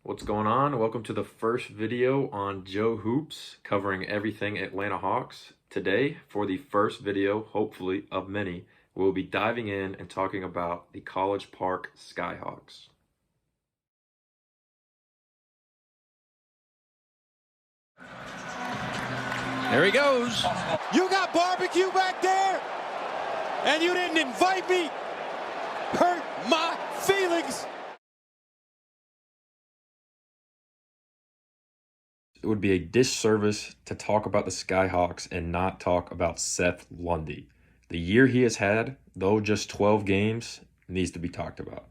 What's going on? Welcome to the first video on Joe Hoops, covering everything Atlanta Hawks. Today, for the first video, hopefully, of many, we'll be diving in and talking about the College Park Skyhawks. There he goes. You got barbecue back there, and you didn't invite me. Hurt my feelings. It would be a disservice to talk about the Skyhawks and not talk about Seth Lundy. The year he has had, though just 12 games, needs to be talked about.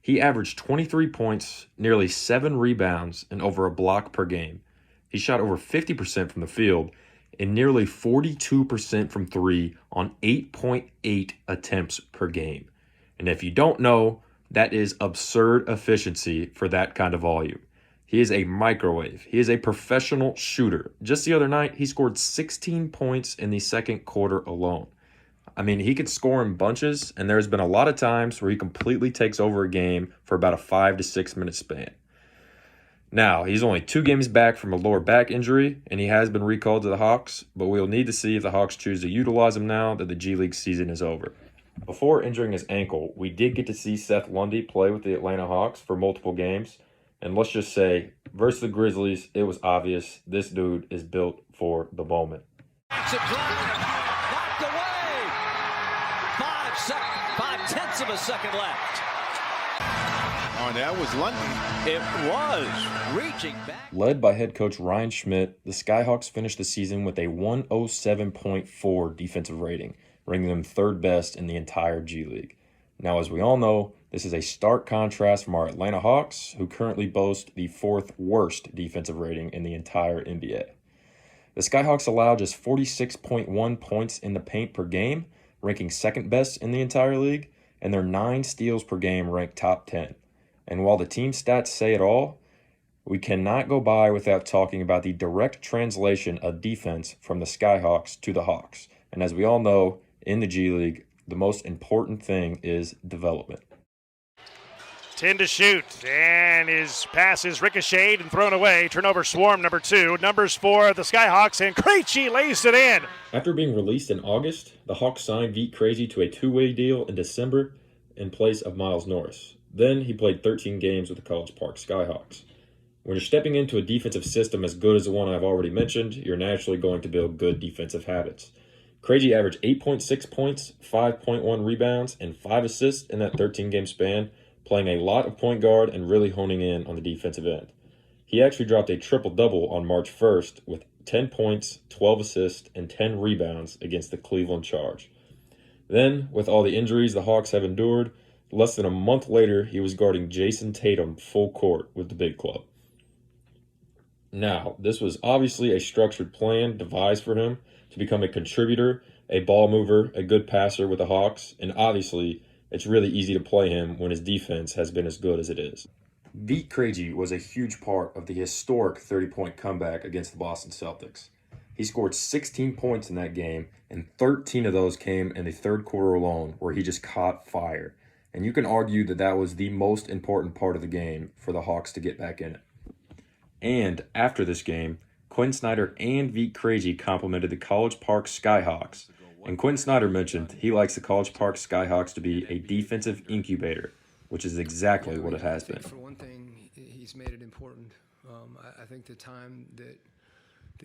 He averaged 23 points, nearly 7 rebounds, and over a block per game. He shot over 50% from the field and nearly 42% from three on 8.8 attempts per game. And if you don't know, that is absurd efficiency for that kind of volume. He is a microwave. He is a professional shooter. Just the other night, he scored 16 points in the second quarter alone. I mean, he could score in bunches, and there's been a lot of times where he completely takes over a game for about a 5 to 6 minute span. Now, he's only 2 games back from a lower back injury, and he has been recalled to the Hawks, but we'll need to see if the Hawks choose to utilize him now that the G League season is over. Before injuring his ankle, we did get to see Seth Lundy play with the Atlanta Hawks for multiple games, and let's just say, versus the Grizzlies, it was obvious this dude is built for the moment. Knocked away. 5/10 of a second left. Oh, that was Lundy. It was reaching back. Led by head coach Ryan Schmidt, the Skyhawks finished the season with a 107.4 defensive rating, ranking them third best in the entire G League. Now, as we all know, this is a stark contrast from our Atlanta Hawks, who currently boast the 4th worst defensive rating in the entire NBA. The Skyhawks allow just 46.1 points in the paint per game, ranking second best in the entire league, and their 9 steals per game rank top 10. And while the team stats say it all, we cannot go by without talking about the direct translation of defense from the Skyhawks to the Hawks. And as we all know, in the G League, the most important thing is development. 10 to shoot, and his pass is ricocheted and thrown away. Turnover swarm number 2. Numbers for the Skyhawks, and Krejci lays it in. After being released in August, the Hawks signed Vit Krejci to a 2-way deal in December in place of Miles Norris. Then he played 13 games with the College Park Skyhawks. When you're stepping into a defensive system as good as the one I've already mentioned, you're naturally going to build good defensive habits. Krejci averaged 8.6 points, 5.1 rebounds, and 5 assists in that 13-game span, playing a lot of point guard and really honing in on the defensive end. He actually dropped a triple-double on March 1st with 10 points, 12 assists, and 10 rebounds against the Cleveland Charge. Then, with all the injuries the Hawks have endured, less than a month later, he was guarding Jason Tatum full court with the big club. Now, this was obviously a structured plan devised for him to become a contributor, a ball mover, a good passer with the Hawks, and obviously, it's really easy to play him when his defense has been as good as it is. Vit Krejci was a huge part of the historic 30-point comeback against the Boston Celtics. He scored 16 points in that game, and 13 of those came in the third quarter alone, where he just caught fire. And you can argue that that was the most important part of the game for the Hawks to get back in it. And after this game, Quinn Snyder and Vit Krejci complimented the College Park Skyhawks. And Quinn Snyder mentioned he likes the College Park Skyhawks to be a defensive incubator, which is exactly what it has been. For one thing, he's made it important. I think the time that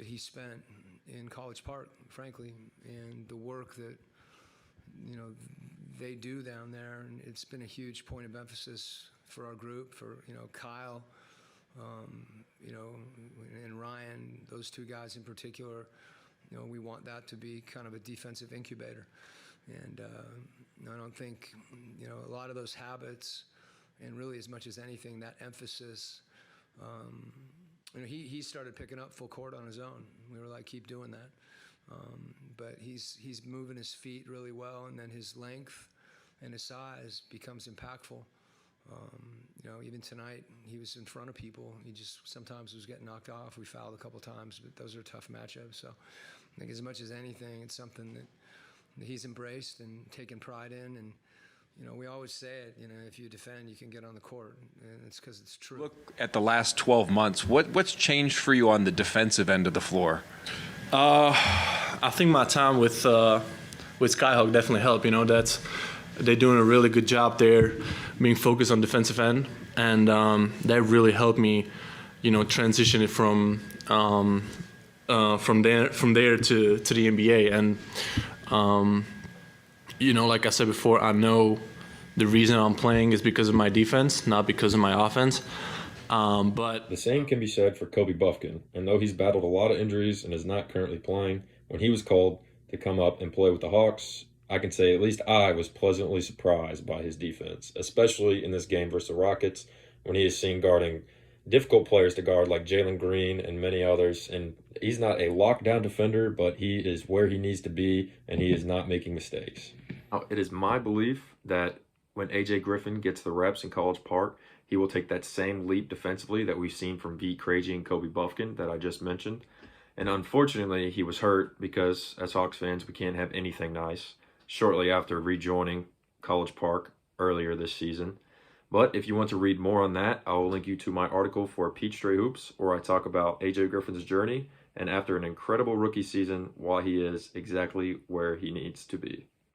he spent in College Park, frankly, and the work that they do down there, and it's been a huge point of emphasis for our group, for Kyle, and Ryan, those 2 guys in particular. We want that to be kind of a defensive incubator, and I don't think a lot of those habits, and really as much as anything, that emphasis. He started picking up full court on his own. We were like, keep doing that. But he's moving his feet really well, and then his length and his size becomes impactful. Even tonight, he was in front of people. He just sometimes was getting knocked off. We fouled a couple times, but those are tough matchups. So I think as much as anything, it's something that he's embraced and taken pride in. And we always say it, if you defend, you can get on the court, and it's because it's true. Look at the last 12 months. What's changed for you on the defensive end of the floor? I think my time with Skyhawk definitely helped. They're doing a really good job there, being focused on defensive end, and that really helped me, transition it from there to the NBA. And like I said before, I know the reason I'm playing is because of my defense, not because of my offense. But the same can be said for Kobe Bufkin, and though he's battled a lot of injuries and is not currently playing, when he was called to come up and play with the Hawks, I can say at least I was pleasantly surprised by his defense, especially in this game versus the Rockets, when he is seen guarding difficult players to guard like Jalen Green and many others. And he's not a lockdown defender, but he is where he needs to be, and he is not making mistakes. It is my belief that when AJ Griffin gets the reps in College Park, he will take that same leap defensively that we've seen from Vit Krejci and Kobe Bufkin that I just mentioned. And unfortunately, he was hurt because, as Hawks fans, we can't have anything nice, shortly after rejoining College Park earlier this season. But if you want to read more on that, I will link you to my article for Peachtree Hoops, where I talk about AJ Griffin's journey and after an incredible rookie season, why he is exactly where he needs to be.